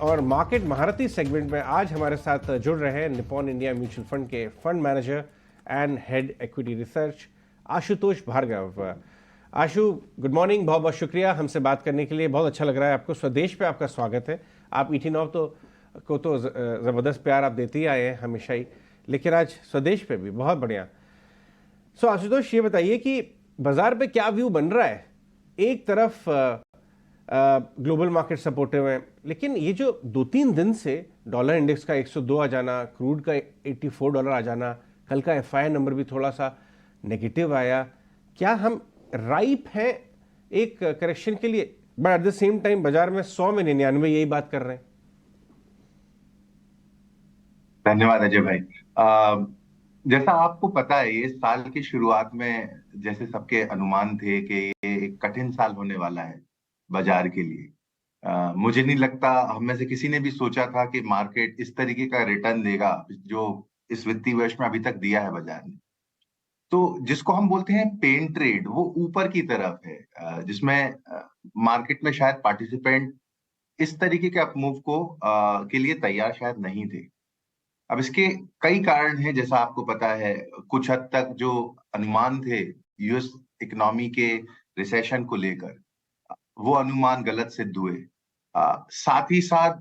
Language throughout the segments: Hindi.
और मार्केट महारती सेगमेंट में आज हमारे साथ जुड़ रहे हैं निप्पॉन इंडिया म्यूचुअल फंड के fund manager and head equity research Ashutosh Bhargava. Ashu, good morning, बहुत बहुत शुक्रिया हमसे बात करने के लिए। बहुत अच्छा लग रहा है आपको। स्वदेश पे आपका स्वागत है। आप ईटी9 तो ज़बरदस्त प्यार आप देते ही आए हैं हमेशा ही, लेकिन आज स्वदेश पे भी बहुत बढ़िया। आशुतोष, ये बताइए कि बाजार पे क्या व्यू बन रहा है। एक तरफ ग्लोबल मार्केट सपोर्टिव है, लेकिन ये जो 2-3 दिन से डॉलर इंडेक्स का 102 आ जाना, क्रूड का $84 आ जाना, कल का एफआई नंबर भी थोड़ा सा नेगेटिव आया, क्या हम राइप हैं एक करेक्शन के लिए? But at the same time बाजार में 100 में 99 यही बात कर रहे हैं। धन्यवाद अजय भाई। जैसा आपको पता है, ये साल की शुरुआत में जैसे सबके अनुमान थे कि ये एक कठिन साल होने वाला है बाजार के लिए। मुझे नहीं लगता हम में से किसी ने भी सोचा था कि मार्केट इस तरीके का रिटर्न देगा जो इस वित्तीय वर्ष में अभी तक दिया है बाजार ने। तो जिसको हम बोलते हैं पेन ट्रेड, वो ऊपर की तरफ है, जिसमें मार्केट में शायद पार्टिसिपेंट इस तरीके के अपमूव के लिए तैयार शायद नहीं थे। अब इसके कई कारण हैं, जैसा आपको पता है। कुछ हद तक जो अनुमान थे यूएस इकोनॉमी के रिसेशन को लेकर, वो अनुमान गलत सिद्ध हुए। साथ ही साथ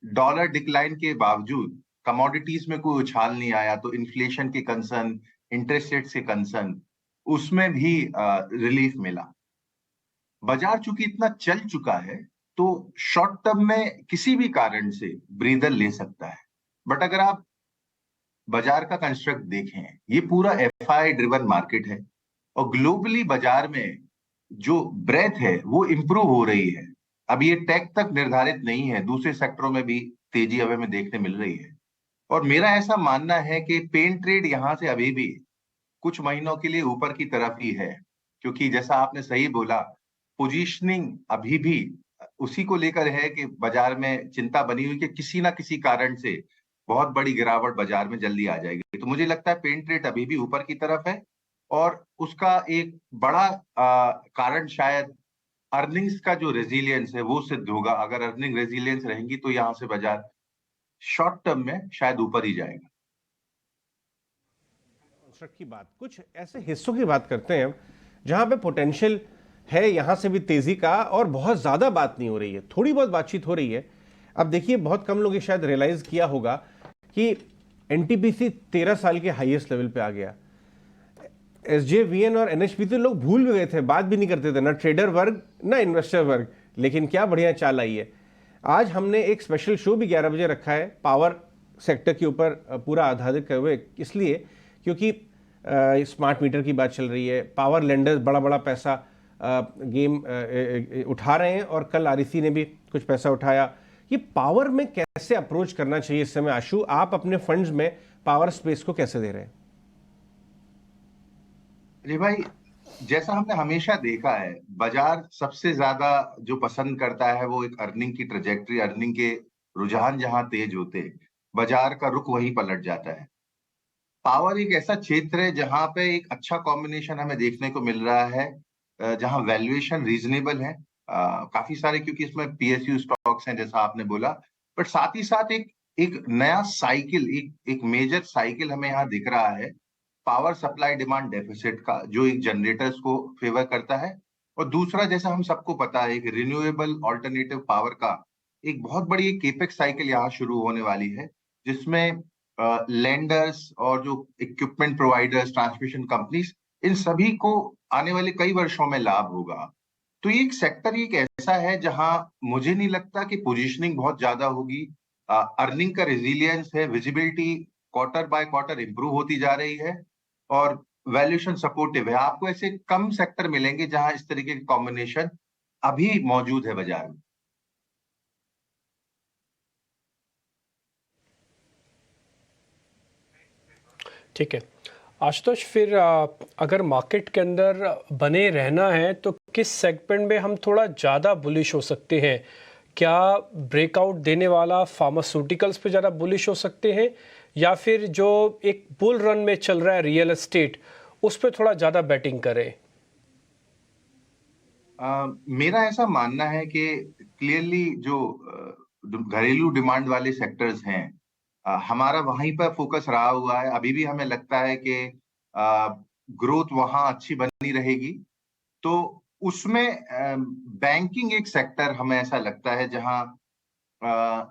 डॉलर डिक्लाइन के बावजूद कमोडिटीज में कोई उछाल नहीं आया, तो इन्फ्लेशन के कंसर्न, इंटरेस्ट रेट के कंसर्न, उसमें भी रिलीफ मिला। बाजार चूंकि इतना चल चुका है, तो शॉर्ट टर्म में किसी भी कारण से ब्रीदर ले सकता है। बट अगर आप बाजार का कंस्ट्रक्ट देखें, ये पूरा एफआई ड्रिवन मार्केट है, और ग्लोबली बाजार में जो ब्रेथ है वो इंप्रूव हो रही है। अब ये टेक तक निर्धारित नहीं है, दूसरे सेक्टरों में भी तेजी हमें देखने मिल रही है। और मेरा ऐसा मानना है कि पेन ट्रेड यहां से अभी भी कुछ महीनों के लिए ऊपर की तरफ ही है, क्योंकि जैसा आपने सही बोला, पोजीशनिंग अभी भी उसी को लेकर है कि बाजार में चिंता बनी हुई कि किसी ना किसी कारण से बहुत बड़ी गिरावट बाजार में जल्दी आ जाएगी। तो मुझे लगता है पेन ट्रेड अभी भी ऊपर की तरफ है, और उसका एक बड़ा कारण शायद अर्निंग्स का जो रेजिलियंस है वो सिद्ध होगा। अगर अर्निंग रेजिलियंस रहेंगी तो यहाँ से बाजार शॉर्ट टर्म में शायद ऊपर ही जाएगा। कंस्ट्रक्ट की बात, कुछ ऐसे हिस्सों की बात करते हैं जहां पे पोटेंशियल है यहां से भी तेजी का, और बहुत ज्यादा बात नहीं हो रही है, थोड़ी बहुत बातचीत हो रही है। अब देखिए, बहुत कम लोग शायद रियलाइज किया होगा कि एनटीपीसी 13 साल के हाईएस्ट लेवल पे आ गया। एसजेवीएन और एनएचपीसी लोग भूल भी गए थे, बात भी नहीं करते थे, ना ट्रेडर वर्ग ना इन्वेस्टर वर्ग, लेकिन क्या बढ़िया चाल आई है। आज हमने एक स्पेशल शो भी 11 बजे रखा है पावर सेक्टर के ऊपर, पूरा आधारित कर हुए, इसलिए क्योंकि स्मार्ट मीटर की बात चल रही है। पावर लेंडर्स बड़ा बड़ा पैसा गेम उठा रहे हैं, और कल आरईसी ने भी कुछ पैसा उठाया। ये पावर में कैसे अप्रोच करना चाहिए इस समय? आशु, आप अपने फंड्स में पावर स्पेस को कैसे दे रहे हैं? जी भाई, जैसा हमने हमेशा देखा है, बाजार सबसे ज्यादा जो पसंद करता है वो एक अर्निंग की ट्रेजेक्टरी, अर्निंग के रुझान जहां तेज होते हैं, बाजार का रुख वहीं पलट जाता है। पावर एक ऐसा क्षेत्र है जहां पे एक अच्छा कॉम्बिनेशन हमें देखने को मिल रहा है, जहां वैल्यूएशन रीजनेबल है, काफी सारे, क्योंकि इसमें पीएसयू स्टॉक्स हैं जैसा आपने बोला। बट साथ ही साथ एक एक नया साइकिल, एक मेजर साइकिल हमें यहाँ दिख रहा है, पावर सप्लाई डिमांड डेफिसिट का, जो एक जनरेटर्स को फेवर करता है। और दूसरा, जैसा हम सबको पता है, एक रिन्यूएबल ऑल्टरनेटिव पावर का एक बहुत बड़ी केपेक्स साइकिल यहाँ शुरू होने वाली है, जिसमें लेंडर्स और जो इक्विपमेंट प्रोवाइडर्स, ट्रांसमिशन कंपनीज, इन सभी को आने वाले कई वर्षों में लाभ होगा। तो ये एक सेक्टर एक ऐसा है जहां मुझे नहीं लगता कि पोजीशनिंग बहुत ज्यादा होगी। अर्निंग का रेजिलियंस है, visibility quarter by quarter improve होती जा रही है, और वैल्यूएशन सपोर्टिव है। आपको ऐसे कम सेक्टर मिलेंगे जहां इस तरीके के कॉम्बिनेशन अभी मौजूद है बाजार में। ठीक है आशुतोष, फिर अगर मार्केट के अंदर बने रहना है तो किस सेगमेंट में हम थोड़ा ज़्यादा बुलिश हो सकते हैं? क्या ब्रेकआउट देने वाला फार्मास्यूटिकल्स पे ज़्यादा बुलिश हो सकते हैं, या फिर जो एक बुल रन में चल रहा है रियल एस्टेट, उस पर थोड़ा ज़्यादा बैटिंग करें? मेरा ऐसा मानना है कि क्लियरली जो घरेलू डिमांड वाले सेक्टर्स हैं, हमारा वहीं पर फोकस रहा हुआ है। अभी भी हमें लगता है कि ग्रोथ वहां अच्छी बनी रहेगी। तो उसमें बैंकिंग एक सेक्टर हमें ऐसा लगता है जहां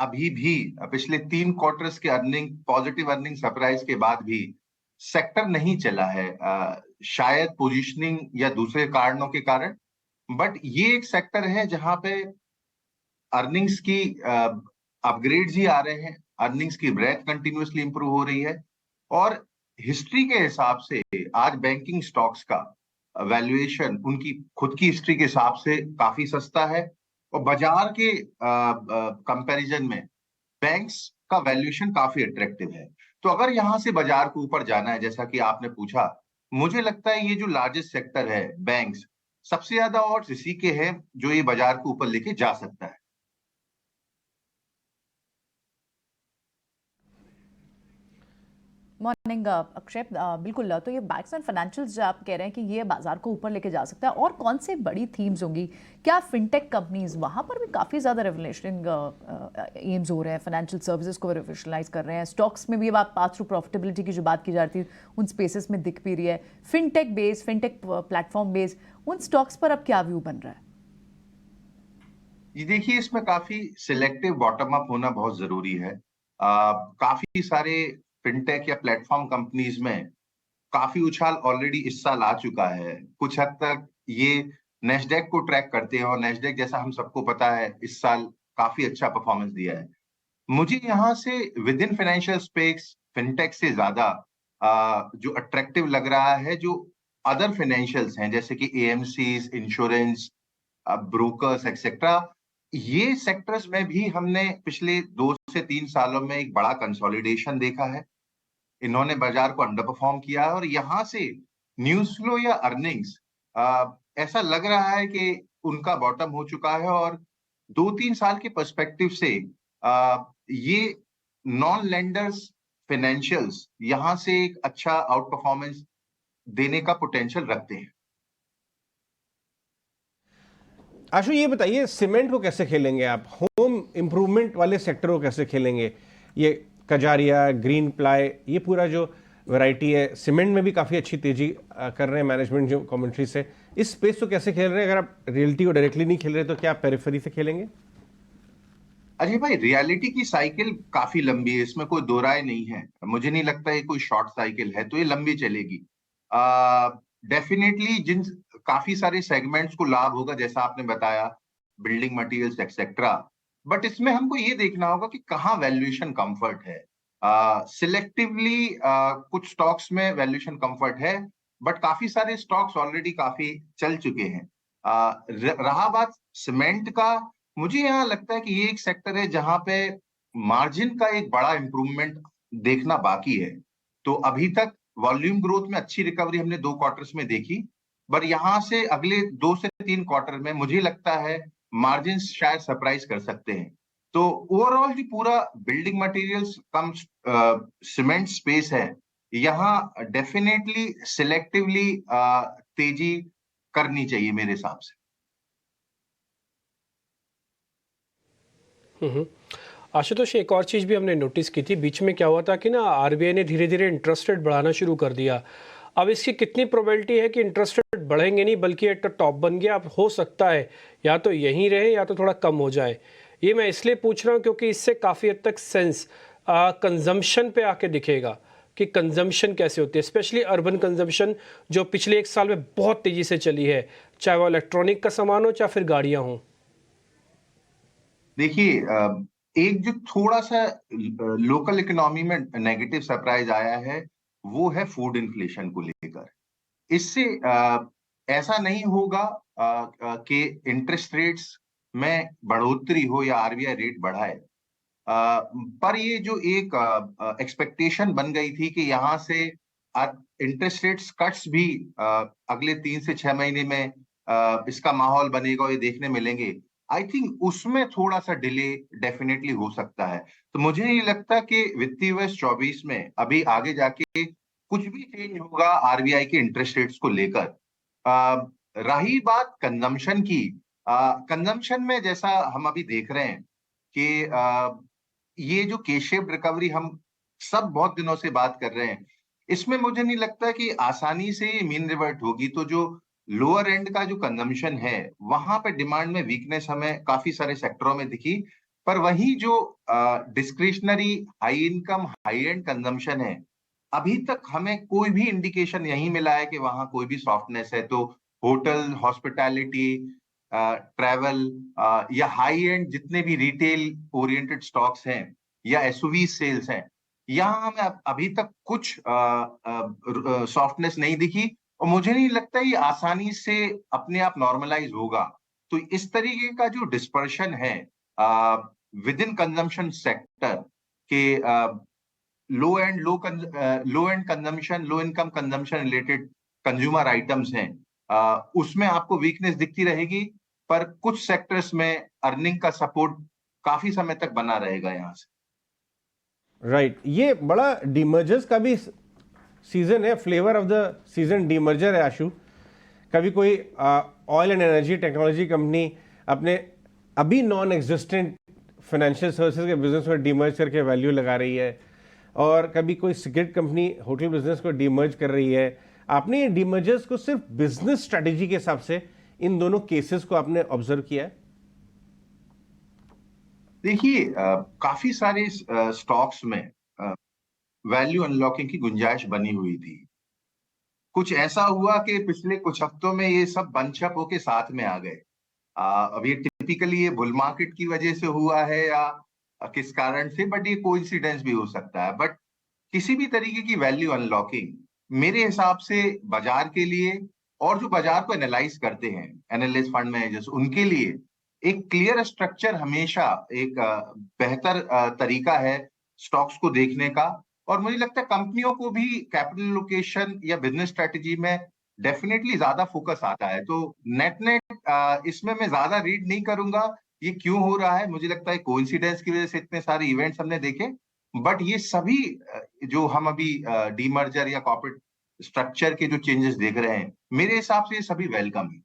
अभी भी पिछले 3 क्वार्टर्स के पॉजिटिव अर्निंग सरप्राइज के बाद भी सेक्टर नहीं चला है, शायद पोजीशनिंग या दूसरे कारणों के कारण। बट ये एक सेक्टर है जहां पे अर्निंग्स की अपग्रेड्स ही आ रहे हैं, अर्निंग्स की ब्रेथ कंटिन्यूअसली इंप्रूव हो रही है। और हिस्ट्री के हिसाब से आज बैंकिंग स्टॉक्स का वैल्यूएशन उनकी खुद की हिस्ट्री के हिसाब से काफी सस्ता है, और बाजार के कंपैरिजन में बैंक्स का वैल्यूएशन काफी अट्रैक्टिव है। तो अगर यहां से बाजार को ऊपर जाना है, जैसा कि आपने पूछा, मुझे लगता है ये जो लार्जेस्ट सेक्टर है बैंक्स, सबसे ज्यादा और इसी के हैं जो ये बाजार को ऊपर लेके जा सकता है। मॉर्निंग अक्षय, बिल्कुल। तो ये बैंक्स एंड फाइनेंशियल्स जो आप कह रहे हैं कि ये बाजार को ऊपर लेके जा सकता है, और कौन से बड़ी थीम्स होंगी? क्या फिनटेक कंपनीज, वहाँ पर भी काफ़ी ज़्यादा रेवोल्यूशनिंग एम्स हो रहे हैं, फाइनेंशियल सर्विसेज को रेवोल्यूशनाइज कर रहे हैं, स्टॉक्स में भी अब आप पास थ्रू प्रॉफिटेबिलिटी की जो बात की जा रही थी उन स्पेसेस में दिख भी रही है, fintech base, fintech platform base, उन स्टॉक्स पर अब क्या व्यू बन रहा है? ये देखिए, इसमें काफी सिलेक्टिव बॉटम अप होना बहुत जरूरी है। काफी सारे फिनटेक या प्लेटफॉर्म कंपनीज में काफी उछाल ऑलरेडी इस साल आ चुका है। कुछ हद तक ये नेस्डेक को ट्रैक करते हैं, और नेस्डेक, जैसा हम सबको पता है, इस साल काफी अच्छा परफॉर्मेंस दिया है। मुझे यहाँ से with in financial space fintech से ज्यादा जो अट्रैक्टिव लग रहा है, जो अदर फाइनेंशियल्स हैं, जैसे कि एएमसीज, इंश्योरेंस, ब्रोकर्स एक्सेट्रा, ये सेक्टर्स में भी हमने पिछले 2 से 3 सालों में एक बड़ा कंसोलिडेशन देखा है। इन्होंने बाजार को अंडर परफॉर्म किया है, और यहां से न्यूज फ्लो या अर्निंग्स ऐसा लग रहा है कि उनका बॉटम हो चुका है। और 2-3 साल के पर्सपेक्टिव से ये नॉन लेंडर्स फाइनेंशियल्स यहां से एक अच्छा आउट परफॉर्मेंस देने का पोटेंशियल रखते हैं। आशु, ये बताइए, सीमेंट को कैसे खेलेंगे आप? होम इम्प्रूवमेंट वाले सेक्टर को कैसे खेलेंगे? ये कजारिया, ग्रीन प्लाई, ये पूरा जो वैरायटी है, सीमेंट में भी काफ़ी अच्छी तेजी कर रहे हैं मैनेजमेंट जो कमेंट्री से। इस स्पेस को कैसे खेल रहे हैं? अगर आप रियलिटी को डायरेक्टली नहीं खेल रहे तो क्या आप पेरिफेरी से खेलेंगे? अजय भाई, रियलिटी की साइकिल काफी लंबी है, इसमें कोई दो राय नहीं है। मुझे नहीं लगता ये कोई शॉर्ट साइकिल है, तो ये लंबी चलेगी। डेफिनेटली जिन काफी सारे सेगमेंट्स को लाभ होगा, जैसा आपने बताया, बिल्डिंग मटेरियल्स एक्सेट्रा। बट इसमें हमको ये देखना होगा कि कहाँ वैल्यूएशन कंफर्ट है। सिलेक्टिवली कुछ स्टॉक्स में वैल्यूएशन कंफर्ट है, बट काफी सारे स्टॉक्स ऑलरेडी काफी चल चुके हैं। रहा बात सीमेंट का, मुझे यहाँ लगता है कि ये एक सेक्टर है जहां पे मार्जिन का एक बड़ा इंप्रूवमेंट देखना बाकी है। तो अभी तक वॉल्यूम ग्रोथ में अच्छी रिकवरी हमने 2 क्वार्टर्स में देखी, पर यहां से अगले 2 से 3 क्वार्टर में मुझे लगता है मार्जिन शायद सरप्राइज कर सकते हैं। तो ओवरऑल जो पूरा बिल्डिंग मटेरियल्स कम सीमेंट स्पेस है, यहाँ डेफिनेटली सिलेक्टिवली तेजी करनी चाहिए मेरे हिसाब से। आशुतोष, एक और चीज़ भी हमने नोटिस की थी, बीच में क्या हुआ था कि ना आरबीआई ने धीरे धीरे इंटरेस्ट रेट बढ़ाना शुरू कर दिया। अब इसकी कितनी प्रोबेबिलिटी है कि इंटरेस्ट रेट बढ़ेंगे नहीं बल्कि एट द टॉप बन गया? अब हो सकता है या तो यहीं रहे या तो थोड़ा कम हो जाए। ये मैं इसलिए पूछ रहा हूँ क्योंकि इससे काफ़ी हद तक सेंस कंजम्पशन पे आके दिखेगा कि कंजम्पशन कैसे होती है, स्पेशली अर्बन कंजम्पशन जो पिछले 1 साल में बहुत तेज़ी से चली है, चाहे वो इलेक्ट्रॉनिक का सामान हो चाहे फिर गाड़ियाँ हों। देखिए, एक जो थोड़ा सा लोकल इकोनॉमी में नेगेटिव सरप्राइज आया है, वो है फूड इन्फ्लेशन को लेकर। इससे ऐसा नहीं होगा कि इंटरेस्ट रेट्स में बढ़ोतरी हो या आरबीआई रेट बढ़ाए, पर ये जो एक एक्सपेक्टेशन बन गई थी कि यहाँ से इंटरेस्ट रेट्स कट्स भी अगले 3 से 6 महीने में इसका माहौल बनेगा, ये देखने मिलेंगे। आई थिंक उसमें थोड़ा सा डिले डेफिनेटली हो सकता है। तो मुझे नहीं लगता कि वित्तीय वर्ष 24 में अभी आगे जाके कुछ भी चेंज होगा आरबीआई के इंटरेस्ट रेट्स को लेकर। रही बात कंजम्पशन की, कंजम्पशन में जैसा हम अभी देख रहे हैं, कि ये जो के शेप्ड रिकवरी हम सब बहुत दिनों से बात कर रहे हैं, इसमें मुझे नहीं लगता कि आसानी से मीन रिवर्ट होगी। तो जो लोअर एंड का जो कंजम्पशन है, वहां पे डिमांड में वीकनेस हमें काफी सारे सेक्टरों में दिखी। पर वही जो discretionary high income high and consumption है, अभी तक हमें कोई भी इंडिकेशन नहीं मिला है कि वहां कोई भी सॉफ्टनेस है। तो होटल, हॉस्पिटैलिटी, ट्रैवल या हाई एंड जितने भी रिटेल ओरिएंटेड स्टॉक्स हैं या एसयूवी सेल्स हैं, यहाँ हमें अभी तक कुछ सॉफ्टनेस नहीं दिखी और मुझे नहीं लगता ये आसानी से अपने आप नॉर्मलाइज होगा। तो इस तरीके का जो डिस्पर्शन है विद इन कंजम्पशन सेक्टर के low end consumption, low income consumption related consumer items हैं, उसमें आपको वीकनेस दिखती रहेगी। पर कुछ सेक्टर्स में अर्निंग का सपोर्ट काफी समय तक बना रहेगा यहाँ से। राइट ये बड़ा डीमर्जर्स का भी सीजन है, flavour of the season demerger है आशु। कभी कोई oil and energy technology company अपने अभी नॉन एग्जिस्टेंट फाइनेंशियल सर्विसेज के बिजनेस में डीमर्ज करके वैल्यू लगा रही है, और कभी कोई सिगरेट कंपनी होटल बिजनेस को डीमर्ज कर रही है। आपने ये डीमर्जर्स को सिर्फ बिजनेस स्ट्रेटेजी के हिसाब से इन दोनों केसेस को आपने ऑब्जर्व किया है? देखिए, काफी सारे स्टॉक्स में वैल्यू अनलॉकिंग की गुंजाइश बनी हुई थी। कुछ ऐसा हुआ कि पिछले कुछ हफ्तों में ये सब बंचअप होके साथ में आ गए। अब ये टिपिकली ये बुल मार्केट की वजह से हुआ है या किस कारण से, बट ये कोइंसिडेंस भी हो सकता है। बट किसी भी तरीके की वैल्यू अनलॉकिंग मेरे हिसाब से बाजार के लिए और जो बाजार को एनालाइज करते हैं एनालिस्ट, फंड मैनेजर्स, उनके लिए एक क्लियर स्ट्रक्चर हमेशा एक बेहतर तरीका है स्टॉक्स को देखने का। और मुझे लगता है कंपनियों को भी कैपिटल लोकेशन या बिजनेस स्ट्रेटजी में डेफिनेटली ज्यादा फोकस आता है। तो नेट नेट इसमें मैं ज्यादा रीड नहीं करूंगा ये क्यों हो रहा है। मुझे लगता है कोइंसिडेंस की वजह से इतने सारे इवेंट्स हमने देखे, बट ये सभी जो हम अभी डीमर्जर या कॉर्पोरेट स्ट्रक्चर के जो चेंजेस देख रहे हैं, मेरे हिसाब से ये सभी वेलकम है।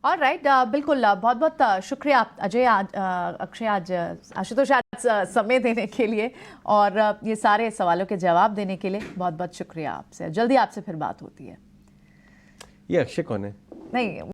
और राइट बिल्कुल बहुत बहुत शुक्रिया अजय, अक्षय, आज आशुतोष, आज समय देने के लिए और ये सारे सवालों के जवाब देने के लिए बहुत बहुत शुक्रिया आपसे। जल्दी आपसे फिर बात होती है। ये अक्षय कौन है? नहीं